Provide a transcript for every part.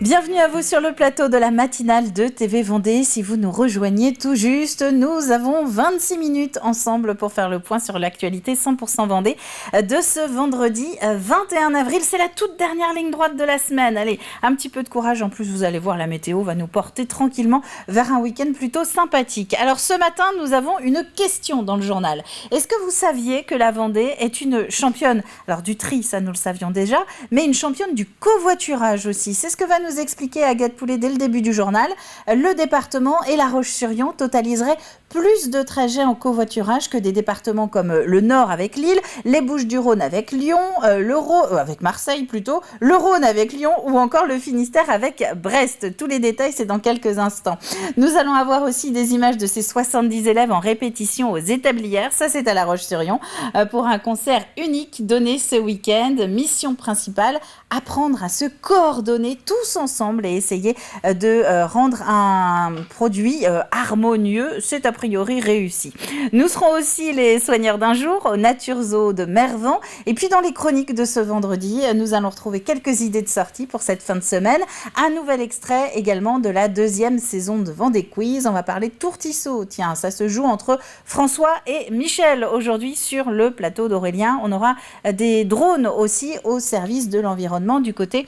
Bienvenue à vous sur le plateau de la matinale de TV Vendée. Si vous nous rejoignez tout juste, nous avons 26 minutes ensemble pour faire le point sur l'actualité 100% Vendée de ce vendredi 21 avril. C'est la toute dernière ligne droite de la semaine. Allez, un petit peu de courage. En plus, vous allez voir, la météo va nous porter tranquillement vers un week-end plutôt sympathique. Alors ce matin, nous avons une question dans le journal. Est-ce que vous saviez que la Vendée est une championne, alors du tri, ça nous le savions déjà, mais une championne du covoiturage aussi? C'est ce que va nous expliquer Agathe Poulet dès le début du journal. Le département et La Roche-sur-Yon totaliseraient plus de trajets en covoiturage que des départements comme le Nord avec Lille, les Bouches-du-Rhône avec Lyon, avec Marseille plutôt, le Rhône avec Lyon ou encore le Finistère avec Brest. Tous les détails, c'est dans quelques instants. Nous allons avoir aussi des images de ces 70 élèves en répétition aux Établières. Ça, c'est à La Roche-sur-Yon pour un concert unique donné ce week-end. Mission principale, apprendre à se coordonner tous ensemble et essayer de rendre un produit harmonieux. C'est a priori réussi. Nous serons aussi les soigneurs d'un jour au Nature Zoo de Mervan. Et puis dans les chroniques de ce vendredi, nous allons retrouver quelques idées de sortie pour cette fin de semaine. Un nouvel extrait également de la 2e saison de Vendée Quiz. On va parler de tourtisseau. Tiens, ça se joue entre François et Michel aujourd'hui sur le plateau d'Aurélien. On aura des drones aussi au service de l'environnement du côté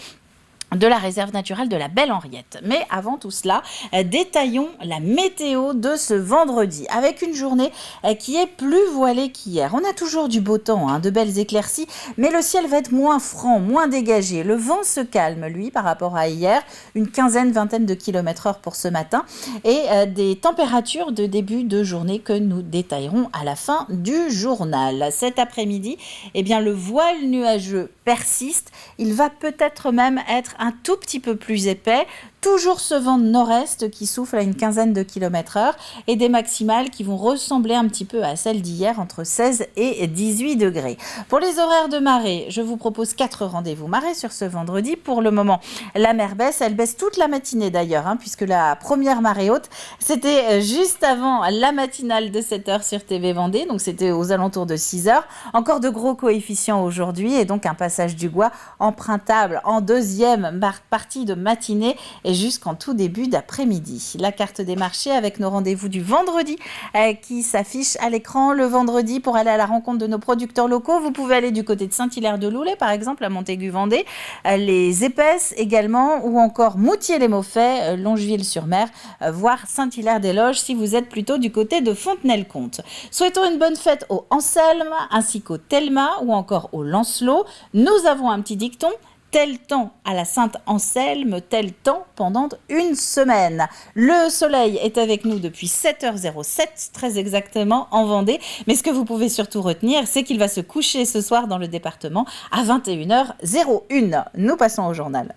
de la réserve naturelle de la Belle Henriette. Mais avant tout cela, détaillons la météo de ce vendredi avec une journée qui est plus voilée qu'hier. On a toujours du beau temps, de belles éclaircies, mais le ciel va être moins franc, moins dégagé. Le vent se calme, lui, par rapport à hier, une vingtaine de km/h pour ce matin et des températures de début de journée que nous détaillerons à la fin du journal. Cet après-midi, le voile nuageux persiste. Il va peut-être même être un tout petit peu plus épais. Toujours ce vent de nord-est qui souffle à une 15aine de km/h et des maximales qui vont ressembler un petit peu à celles d'hier, entre 16 et 18 degrés. Pour les horaires de marée, je vous propose 4 rendez-vous marée sur ce vendredi. Pour le moment, la mer baisse. Elle baisse toute la matinée d'ailleurs, puisque la première marée haute, c'était juste avant la matinale de 7h sur TV Vendée. Donc c'était aux alentours de 6h. Encore de gros coefficients aujourd'hui et donc un passage du Gois empruntable en deuxième partie de matinée et jusqu'en tout début d'après-midi. La carte des marchés avec nos rendez-vous du vendredi qui s'affiche à l'écran. Le vendredi, pour aller à la rencontre de nos producteurs locaux, vous pouvez aller du côté de Saint-Hilaire-de-Loulay, par exemple, à Montaigu-Vendée, les Épaisses également, ou encore Moutier-les-Maufais, Longeville-sur-Mer, voire Saint-Hilaire-des-Loges, si vous êtes plutôt du côté de Fontenay-le-Comte. Souhaitons une bonne fête au Anselme, ainsi qu'au Telma, ou encore au Lancelot. Nous avons un petit dicton: tel temps à la Sainte-Anselme, tel temps pendant une semaine. Le soleil est avec nous depuis 7h07, très exactement, en Vendée. Mais ce que vous pouvez surtout retenir, c'est qu'il va se coucher ce soir dans le département à 21h01. Nous passons au journal.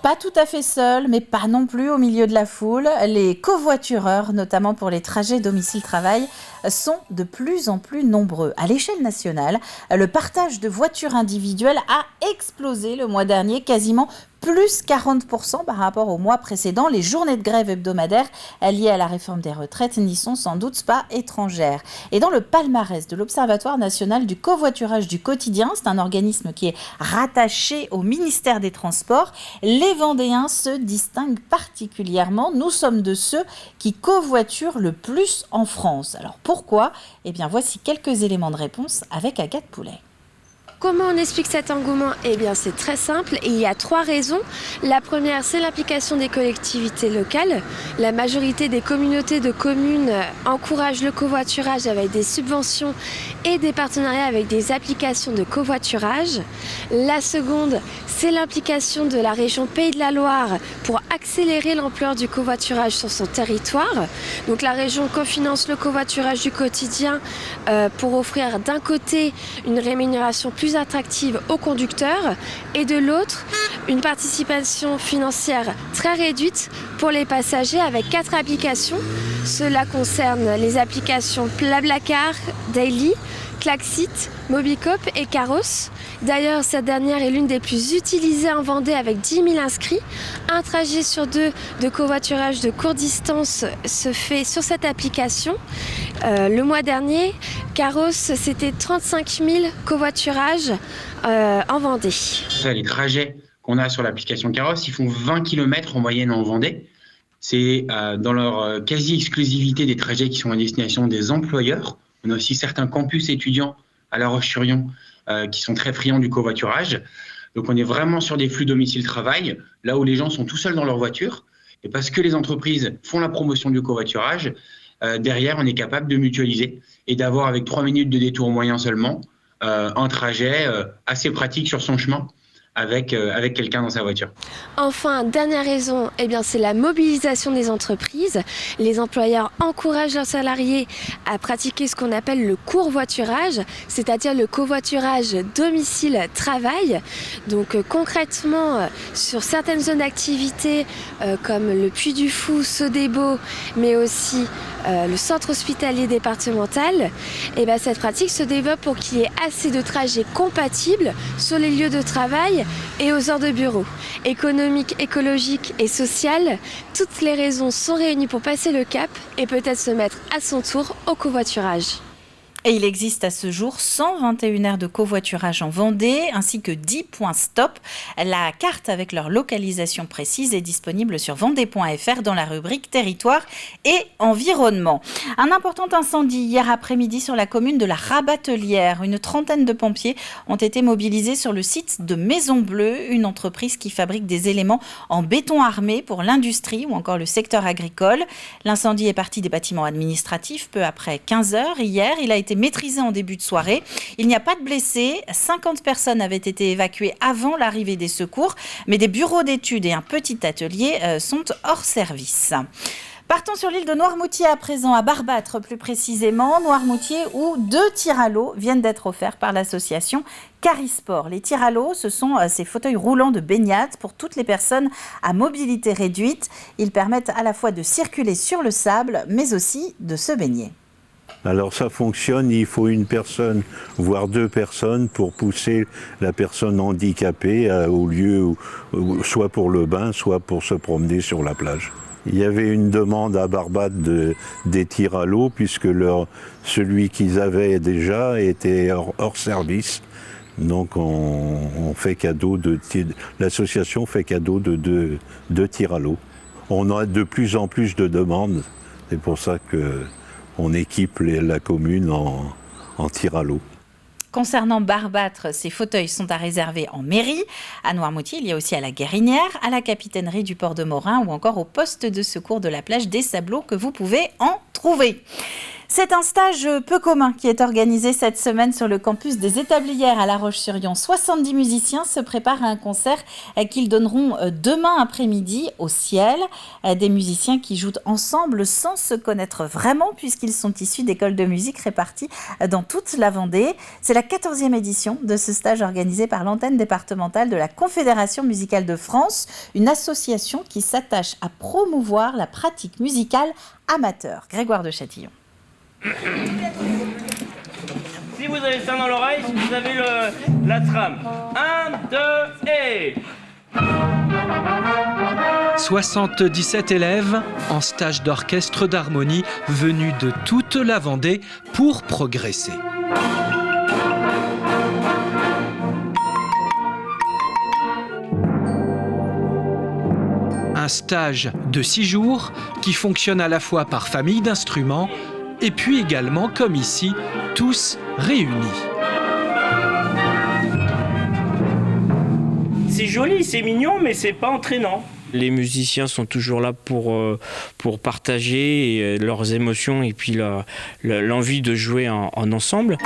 Pas tout à fait seul, mais pas non plus au milieu de la foule. Les covoitureurs, notamment pour les trajets domicile-travail, sont de plus en plus nombreux. À l'échelle nationale, le partage de voitures individuelles a explosé le mois dernier, quasiment plus 40% par rapport au mois précédent. Les journées de grève hebdomadaires liées à la réforme des retraites n'y sont sans doute pas étrangères. Et dans le palmarès de l'Observatoire national du covoiturage du quotidien, c'est un organisme qui est rattaché au ministère des Transports, les Vendéens se distinguent particulièrement. Nous sommes de ceux qui covoiturent le plus en France. Alors pourquoi ? Voici quelques éléments de réponse avec Agathe Poulet. Comment on explique cet engouement ? C'est très simple et il y a 3 raisons. La première, c'est l'implication des collectivités locales. La majorité des communautés de communes encouragent le covoiturage avec des subventions et des partenariats avec des applications de covoiturage. La seconde, c'est l'implication de la région Pays de la Loire pour accélérer l'ampleur du covoiturage sur son territoire. Donc la région cofinance le covoiturage du quotidien pour offrir d'un côté une rémunération plus attractive aux conducteurs et de l'autre une participation financière très réduite pour les passagers avec 4 applications. Cela concerne les applications BlaBlaCar, Daily, Klaxit, Mobicoop et Caros. D'ailleurs, cette dernière est l'une des plus utilisées en Vendée avec 10 000 inscrits. Un trajet sur 2 de covoiturage de courte distance se fait sur cette application. Le mois dernier, Caros, c'était 35 000 covoiturages en Vendée. Les trajets qu'on a sur l'application Caros, ils font 20 km en moyenne en Vendée. C'est dans leur quasi-exclusivité des trajets qui sont à destination des employeurs. On a aussi certains campus étudiants à La Roche-sur-Yon qui sont très friands du covoiturage. Donc on est vraiment sur des flux domicile-travail, là où les gens sont tout seuls dans leur voiture. Et parce que les entreprises font la promotion du covoiturage, derrière on est capable de mutualiser et d'avoir avec 3 minutes de détour moyen seulement un trajet assez pratique sur son chemin. Avec quelqu'un dans sa voiture. Enfin, dernière raison, c'est la mobilisation des entreprises. Les employeurs encouragent leurs salariés à pratiquer ce qu'on appelle le covoiturage, c'est-à-dire le covoiturage domicile-travail. Donc concrètement, sur certaines zones d'activité comme le Puy du Fou, Sodebo, mais aussi le centre hospitalier départemental, cette pratique se développe pour qu'il y ait assez de trajets compatibles sur les lieux de travail et aux heures de bureau. Économique, écologique et social, toutes les raisons sont réunies pour passer le cap et peut-être se mettre à son tour au covoiturage. Et il existe à ce jour 121 aires de covoiturage en Vendée, ainsi que 10 points stop. La carte avec leur localisation précise est disponible sur vendée.fr dans la rubrique territoire et environnement. Un important incendie hier après-midi sur la commune de la Rabatelière. Une trentaine de pompiers ont été mobilisés sur le site de Maison Bleue, une entreprise qui fabrique des éléments en béton armé pour l'industrie ou encore le secteur agricole. L'incendie est parti des bâtiments administratifs peu après 15h hier. Il a été maîtrisé en début de soirée. Il n'y a pas de blessés. 50 personnes avaient été évacuées avant l'arrivée des secours, mais des bureaux d'études et un petit atelier sont hors service. Partons sur l'île de Noirmoutier à présent, à Barbâtre plus précisément. Noirmoutier où 2 tirs à l'eau viennent d'être offerts par l'association Carisport. Les tirs à l'eau, ce sont ces fauteuils roulants de baignade pour toutes les personnes à mobilité réduite. Ils permettent à la fois de circuler sur le sable, mais aussi de se baigner. Alors ça fonctionne, il faut une personne, voire 2 personnes pour pousser la personne handicapée au lieu, soit pour le bain, soit pour se promener sur la plage. Il y avait une demande à Barbâtre des tirs à l'eau puisque celui qu'ils avaient déjà était hors service. Donc on fait cadeau l'association fait cadeau de 2 tirs à l'eau. On a de plus en plus de demandes, c'est pour ça qu'on équipe la commune en tir à l'eau. Concernant Barbâtre, ces fauteuils sont à réserver en mairie. À Noirmoutier, il y a aussi à la Guérinière, à la capitainerie du port de Morin ou encore au poste de secours de la plage des Sablots que vous pouvez en trouver. C'est un stage peu commun qui est organisé cette semaine sur le campus des Établières à La Roche-sur-Yon. 70 musiciens se préparent à un concert qu'ils donneront demain après-midi au Ciel. Des musiciens qui jouent ensemble sans se connaître vraiment puisqu'ils sont issus d'écoles de musique réparties dans toute la Vendée. C'est la 14e édition de ce stage organisé par l'antenne départementale de la Confédération musicale de France, une association qui s'attache à promouvoir la pratique musicale amateur. Grégoire de Châtillon. Si vous avez ça dans l'oreille, vous avez la trame. 1, 2 et... 77 élèves en stage d'orchestre d'harmonie venus de toute la Vendée pour progresser. Un stage de 6 jours qui fonctionne à la fois par famille d'instruments et puis également, comme ici, tous réunis. C'est joli, c'est mignon, mais c'est pas entraînant. Les musiciens sont toujours là pour partager leurs émotions et puis l'envie de jouer en ensemble.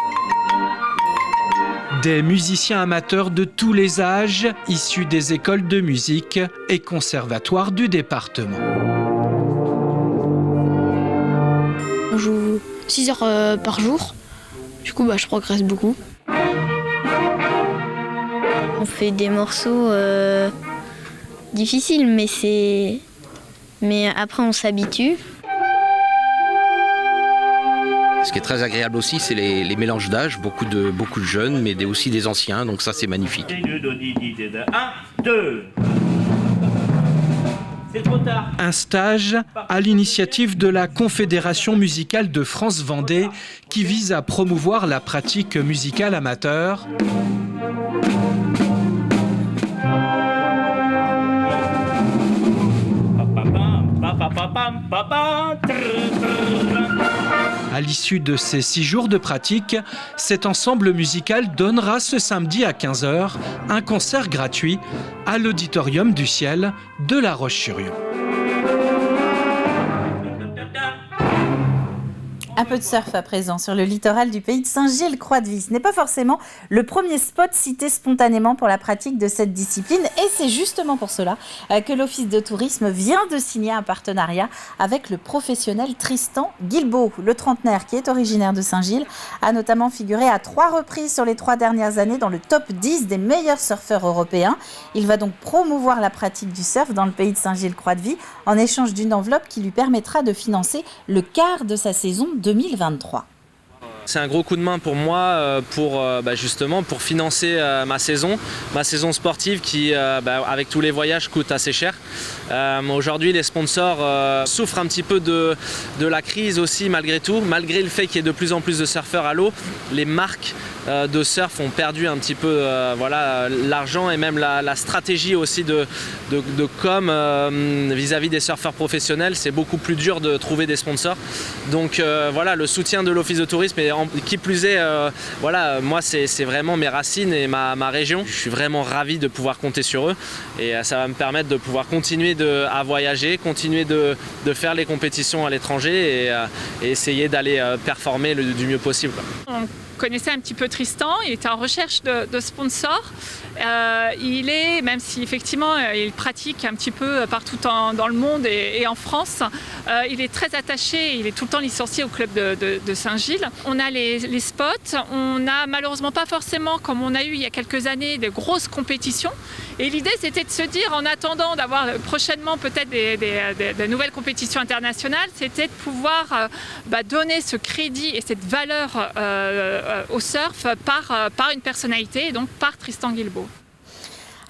Des musiciens amateurs de tous les âges, issus des écoles de musique et conservatoires du département. On joue 6 heures par jour, du coup je progresse beaucoup. On fait des morceaux difficiles, mais après on s'habitue. Ce qui est très agréable aussi, c'est les mélanges d'âge, beaucoup de jeunes, mais aussi des anciens, donc ça c'est magnifique. 1, 2. C'est trop tard. Un stage à l'initiative de la Confédération musicale de France-Vendée qui vise à promouvoir la pratique musicale amateur. À l'issue de ces 6 jours de pratique, cet ensemble musical donnera ce samedi à 15h un concert gratuit à l'Auditorium du Ciel de La Roche-sur-Yon. Un peu de surf à présent sur le littoral du pays de Saint-Gilles-Croix-de-Vie. Ce n'est pas forcément le premier spot cité spontanément pour la pratique de cette discipline et c'est justement pour cela que l'Office de tourisme vient de signer un partenariat avec le professionnel Tristan Guilbeault. Le trentenaire qui est originaire de Saint-Gilles a notamment figuré à 3 reprises sur les 3 dernières années dans le top 10 des meilleurs surfeurs européens. Il va donc promouvoir la pratique du surf dans le pays de Saint-Gilles-Croix-de-Vie en échange d'une enveloppe qui lui permettra de financer le quart de sa saison 2023. C'est un gros coup de main pour moi justement pour financer ma saison sportive qui avec tous les voyages coûte assez cher. Aujourd'hui les sponsors souffrent un petit peu de la crise aussi malgré tout, malgré le fait qu'il y ait de plus en plus de surfeurs à l'eau. Les marques de surf ont perdu un petit peu l'argent et même la stratégie aussi de com vis-à-vis des surfeurs professionnels. C'est beaucoup plus dur de trouver des sponsors. Donc le soutien de l'Office de tourisme et qui plus est, moi c'est vraiment mes racines et ma région. Je suis vraiment ravi de pouvoir compter sur eux et ça va me permettre de pouvoir continuer à voyager, continuer de faire les compétitions à l'étranger et essayer d'aller performer du mieux possible. On connaissait un petit peu Tristan, il était en recherche de sponsors. Même si effectivement il pratique un petit peu partout dans le monde et en France, il est très attaché, il est tout le temps licencié au club de Saint-Gilles. On a les spots, on n'a malheureusement pas forcément, comme on a eu il y a quelques années, de grosses compétitions. Et l'idée c'était de se dire, en attendant d'avoir prochainement peut-être des nouvelles compétitions internationales, c'était de pouvoir donner ce crédit et cette valeur au surf par une personnalité, et donc par Tristan Guilbeault.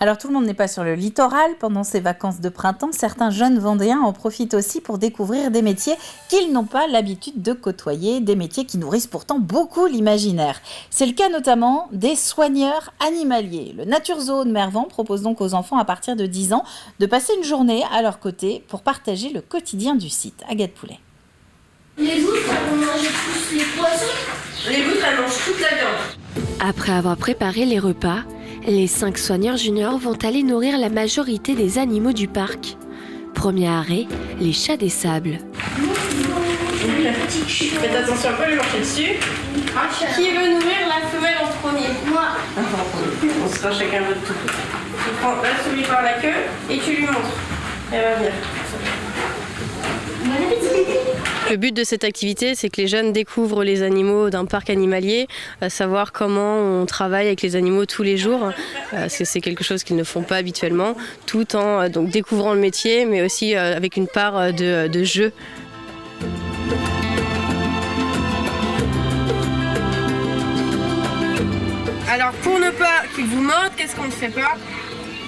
Alors tout le monde n'est pas sur le littoral pendant ces vacances de printemps. Certains jeunes Vendéens en profitent aussi pour découvrir des métiers qu'ils n'ont pas l'habitude de côtoyer, des métiers qui nourrissent pourtant beaucoup l'imaginaire. C'est le cas notamment des soigneurs animaliers. Le Nature Zoo de Mervan propose donc aux enfants à partir de 10 ans de passer une journée à leur côté pour partager le quotidien du site. Agathe Poulet. Les loutres, elles vont manger tous les poissons. Les loutres, elles mangent toute la viande. Après avoir préparé les repas, les 5 soigneurs juniors vont aller nourrir la majorité des animaux du parc. Premier arrêt, les chats des sables. La petite chute. Faites attention, on peut lui marcher dessus. Qui veut nourrir la femelle en premier? Moi. On sera chacun votre tour. Tu prends la souris par la queue et tu lui montres. Elle va venir. Le but de cette activité, c'est que les jeunes découvrent les animaux d'un parc animalier, savoir comment on travaille avec les animaux tous les jours, parce que c'est quelque chose qu'ils ne font pas habituellement, tout en donc découvrant le métier, mais aussi avec une part de jeu. Alors pour ne pas qu'ils vous mordent, qu'est-ce qu'on ne fait pas?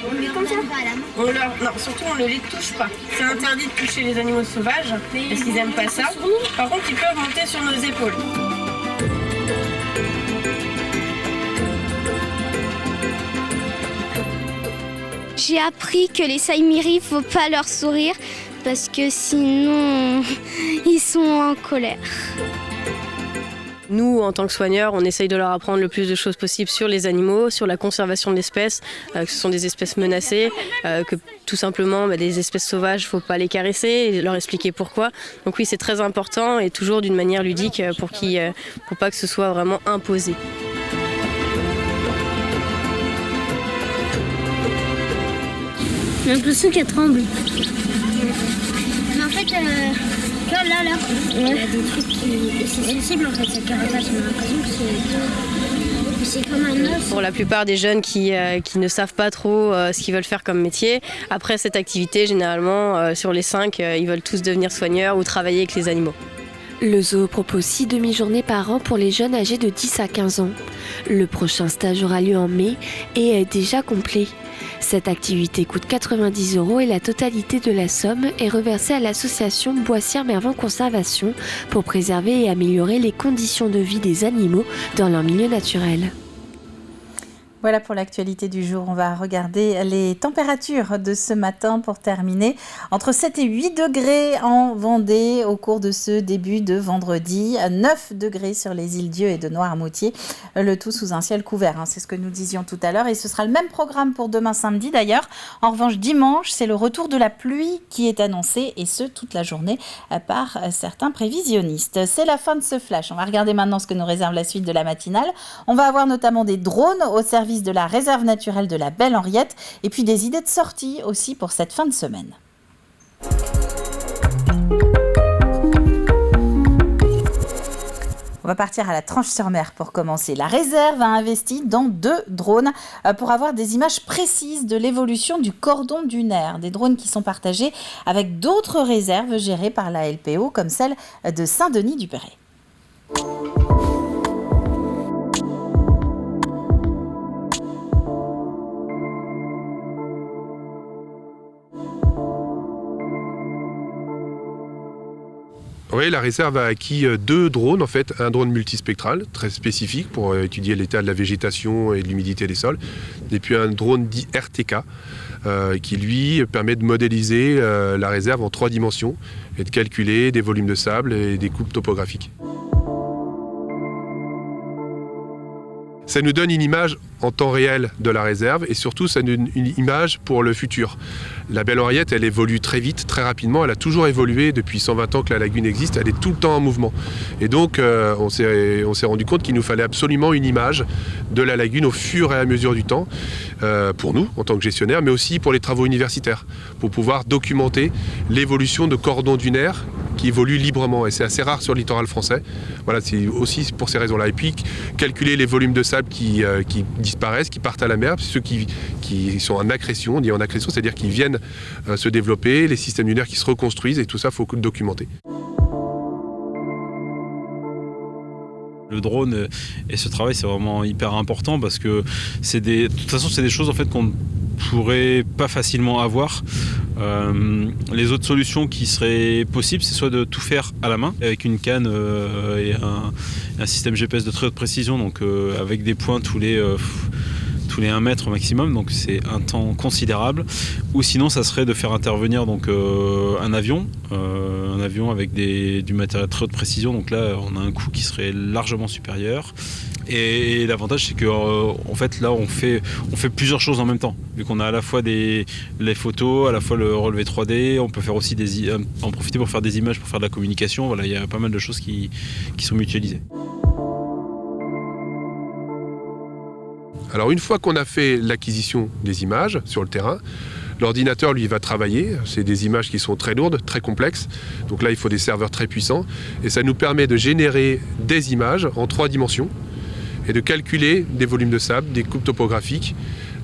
On les comme ça. Non, surtout on ne les touche pas. C'est interdit de toucher les animaux sauvages parce qu'ils n'aiment pas ça. Par contre, ils peuvent monter sur nos épaules. J'ai appris que les saïmiris, il ne faut pas leur sourire parce que sinon ils sont en colère. Nous, en tant que soigneurs, on essaye de leur apprendre le plus de choses possibles sur les animaux, sur la conservation de l'espèce, que ce sont des espèces menacées, que tout simplement des espèces sauvages, il ne faut pas les caresser, et leur expliquer pourquoi. Donc oui, c'est très important et toujours d'une manière ludique pour pas que ce soit vraiment imposé. J'ai l'impression qu'elle tremble. Mais en fait, là, il y a des trucs qui... C'est sensible en fait, cette carapace. On a l'impression que c'est comme un os. Pour la plupart des jeunes qui ne savent pas trop ce qu'ils veulent faire comme métier, après cette activité, généralement, sur les 5, ils veulent tous devenir soigneurs ou travailler avec les animaux. Le zoo propose 6 demi-journées par an pour les jeunes âgés de 10 à 15 ans. Le prochain stage aura lieu en mai et est déjà complet. Cette activité coûte 90 € et la totalité de la somme est reversée à l'association Boissière-Mervan Conservation pour préserver et améliorer les conditions de vie des animaux dans leur milieu naturel. Voilà pour l'actualité du jour. On va regarder les températures de ce matin pour terminer. Entre 7 et 8 degrés en Vendée au cours de ce début de vendredi. 9 degrés sur les îles Dieu et de Noirmoutier. Le tout sous un ciel couvert. C'est ce que nous disions tout à l'heure. Et ce sera le même programme pour demain samedi d'ailleurs. En revanche, dimanche, c'est le retour de la pluie qui est annoncé. Et ce, toute la journée par certains prévisionnistes. C'est la fin de ce flash. On va regarder maintenant ce que nous réserve la suite de la matinale. On va avoir notamment des drones au service de la réserve naturelle de la Belle Henriette et puis des idées de sortie aussi pour cette fin de semaine. On va partir à la Tranche-sur-Mer pour commencer. La réserve a investi dans 2 drones pour avoir des images précises de l'évolution du cordon dunaire. Des drones qui sont partagés avec d'autres réserves gérées par la LPO comme celle de Saint-Denis-du-Perret. Oui, la réserve a acquis 2 drones, en fait, un drone multispectral, très spécifique pour étudier l'état de la végétation et de l'humidité des sols, et puis un drone dit RTK, qui lui permet de modéliser la réserve en 3 dimensions et de calculer des volumes de sable et des coupes topographiques. Ça nous donne une image en temps réel de la réserve et surtout ça donne une image pour le futur. La Belle Henriette, elle évolue très vite, très rapidement. Elle a toujours évolué depuis 120 ans que la lagune existe. Elle est tout le temps en mouvement. Et donc on s'est rendu compte qu'il nous fallait absolument une image de la lagune au fur et à mesure du temps, pour nous en tant que gestionnaires, mais aussi pour les travaux universitaires, pour pouvoir documenter l'évolution de cordons dunaires qui évoluent librement. Et c'est assez rare sur le littoral français. Voilà, c'est aussi pour ces raisons-là. Et puis calculer les volumes de sable qui disparaissent, qui partent à la mer, ceux qui sont en accrétion, on dit en accrétion, c'est-à-dire qui viennent se développer, les systèmes dunaires qui se reconstruisent, et tout ça, il faut le documenter. Le drone et ce travail, c'est vraiment hyper important parce que de toute façon, c'est des choses en fait qu'on ne pourrait pas facilement avoir. Les autres solutions qui seraient possibles, c'est soit de tout faire à la main avec une canne et un système GPS de très haute précision, donc avec des points tous les 1 mètre au maximum, donc c'est un temps considérable. Ou sinon, ça serait de faire intervenir donc un avion avec du matériel de très haute précision. Donc là, on a un coût qui serait largement supérieur. Et l'avantage, c'est que en fait, là, on fait plusieurs choses en même temps. Vu qu'on a à la fois les photos, à la fois le relevé 3D, on peut faire aussi en profiter pour faire des images, pour faire de la communication. Voilà, il y a pas mal de choses qui sont mutualisées. Alors une fois qu'on a fait l'acquisition des images sur le terrain, l'ordinateur lui va travailler, c'est des images qui sont très lourdes, très complexes, donc là il faut des serveurs très puissants, et ça nous permet de générer des images en 3 dimensions et de calculer des volumes de sable, des coupes topographiques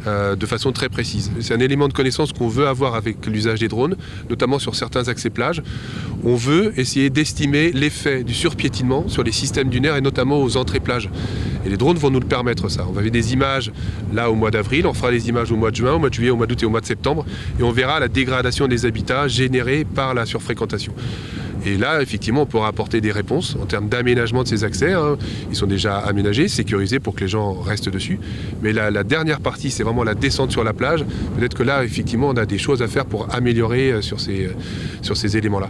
de façon très précise. C'est un élément de connaissance qu'on veut avoir avec l'usage des drones, notamment sur certains accès plages. On veut essayer d'estimer l'effet du surpiétinement sur les systèmes dunaires et notamment aux entrées plages. Et les drones vont nous le permettre ça. On va avoir des images là au mois d'avril, on fera des images au mois de juin, au mois de juillet, au mois d'août et au mois de septembre, et on verra la dégradation des habitats générée par la surfréquentation. Et là, effectivement, on pourra apporter des réponses en termes d'aménagement de ces accès. Ils sont déjà aménagés, sécurisés pour que les gens restent dessus. Mais la dernière partie, c'est vraiment la descente sur la plage. Peut-être que là, effectivement, on a des choses à faire pour améliorer sur ces éléments-là.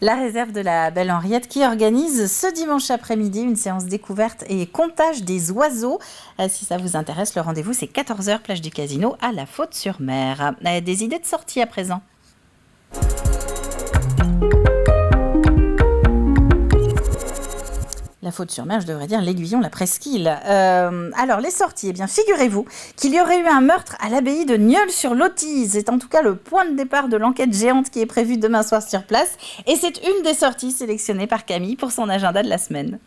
La réserve de la Belle Henriette qui organise ce dimanche après-midi une séance découverte et comptage des oiseaux. Si ça vous intéresse, le rendez-vous c'est 14h, plage du Casino à La Faute-sur-Mer. Des idées de sortie à présent ? La Faute-sur-Mer, je devrais dire l'Aiguillon, la Presqu'île. Alors, les sorties, eh bien, figurez-vous qu'il y aurait eu un meurtre à l'abbaye de Nieul-sur-Lotise. C'est en tout cas le point de départ de l'enquête géante qui est prévue demain soir sur place. Et c'est une des sorties sélectionnées par Camille pour son agenda de la semaine.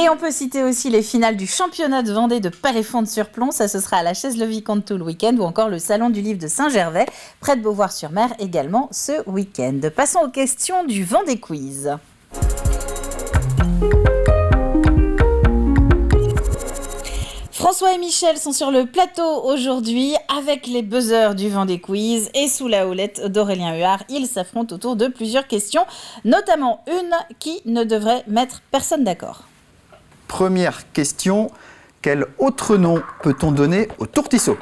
Et on peut citer aussi les finales du championnat de Vendée de Paléfonte-sur-Plon. Ça, ce sera à la Chaise-le-Vicomte tout le week-end, ou encore le salon du livre de Saint-Gervais, près de Beauvoir-sur-Mer, également ce week-end. Passons aux questions du Vendée Quiz. François et Michel sont sur le plateau aujourd'hui avec les buzzers du Vendée Quiz et sous la houlette d'Aurélien Huard. Ils s'affrontent autour de plusieurs questions, notamment une qui ne devrait mettre personne d'accord. Première question, quel autre nom peut-on donner aux tourtisseaux ?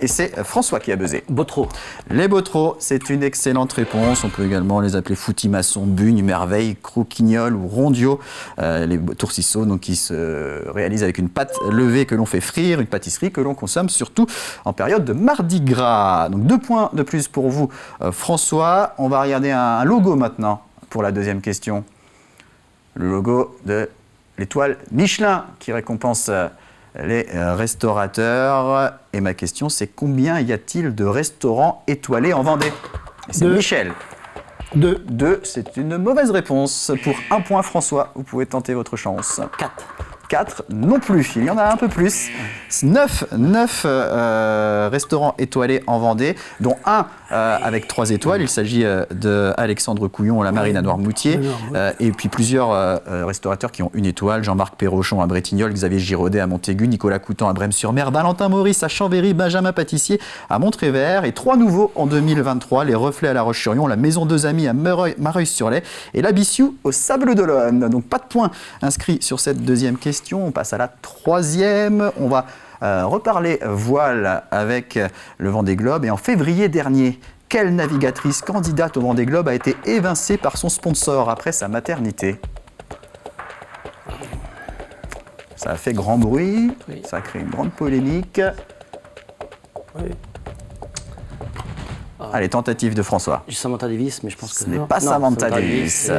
Et c'est François qui a buzzé. Botreau. Les Botreaux, c'est une excellente réponse. On peut également les appeler foutimaçon, bugne, merveille, croquignol ou rondio. Les tourtisseaux, donc, qui se réalisent avec une pâte levée que l'on fait frire, une pâtisserie que l'on consomme surtout en période de Mardi Gras. Donc 2 points de plus pour vous, François. On va regarder un logo maintenant pour la deuxième question. Le logo de l'étoile Michelin qui récompense les restaurateurs. Et ma question, c'est combien y a-t-il de restaurants étoilés en Vendée ? Et c'est Michel. 2, c'est une mauvaise réponse. Pour 1 point, François, vous pouvez tenter votre chance. 4 non plus, il y en a un peu plus. 9 restaurants étoilés en Vendée, dont un avec 3 étoiles. Il s'agit de Alexandre Couillon à la Marine à Noirmoutier, et puis plusieurs restaurateurs qui ont 1 étoile. Jean-Marc Perrochon à Bretignolles, Xavier Giraudet à Montaigu, Nicolas Coutan à Brême-sur-Mer, Valentin Maurice à Chambéry, Benjamin Pâtissier à Montrévert, et 3 nouveaux en 2023, les Reflets à La Roche-sur-Yon, la Maison Deux Amis à Mareuil-sur-Lay et la Bissiou au Sable-d'Olonne. Donc pas de points inscrits sur cette deuxième question. On passe à la 3e. On va reparler voile avec le Vendée Globe. Et en février dernier, quelle navigatrice candidate au Vendée Globe a été évincée par son sponsor après sa maternité ? Ça a fait grand bruit, ça a créé une grande polémique. Allez, tentative de François. Samantha Davis, mais je pense que ce n'est pas Samantha Davis.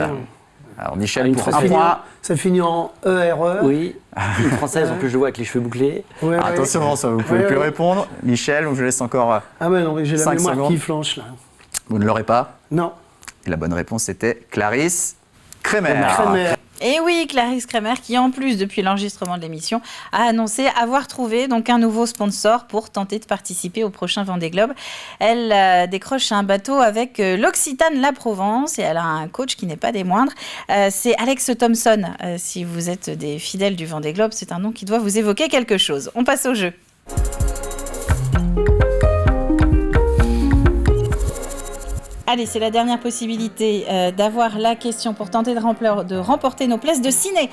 Alors Michel, pour 1 point. Ça finit en ERE. Oui, une française, en plus je le vois avec les cheveux bouclés. Attention François, vous ne pouvez plus répondre. Michel, je laisse encore 5 mais non, mais j'ai la mémoire secondes. qui flanche là. Vous ne l'aurez pas ? Non. Et la bonne réponse c'était Clarisse Kremer. Et oui, Clarisse Kremer, qui en plus, depuis l'enregistrement de l'émission, a annoncé avoir trouvé donc un nouveau sponsor pour tenter de participer au prochain Vendée Globe. Elle décroche un bateau avec l'Occitane La Provence et elle a un coach qui n'est pas des moindres. C'est Alex Thompson. Si vous êtes des fidèles du Vendée Globe, c'est un nom qui doit vous évoquer quelque chose. On passe au jeu. Allez, c'est la dernière possibilité d'avoir la question pour tenter de remporter nos places de ciné.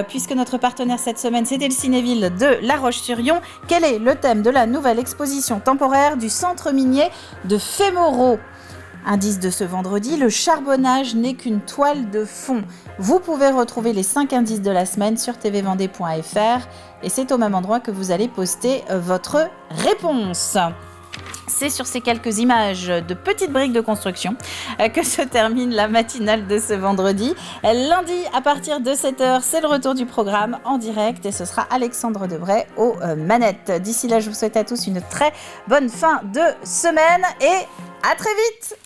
Puisque notre partenaire cette semaine, c'était le Cinéville de La Roche-sur-Yon. Quel est le thème de la nouvelle exposition temporaire du Centre minier de Fémoreau ? Indice de ce vendredi, le charbonnage n'est qu'une toile de fond. Vous pouvez retrouver les 5 indices de la semaine sur tvvendée.fr et c'est au même endroit que vous allez poster votre réponse. C'est sur ces quelques images de petites briques de construction que se termine la matinale de ce vendredi. Lundi, à partir de 7h, c'est le retour du programme en direct et ce sera Alexandre Debray aux manettes. D'ici là, je vous souhaite à tous une très bonne fin de semaine et à très vite.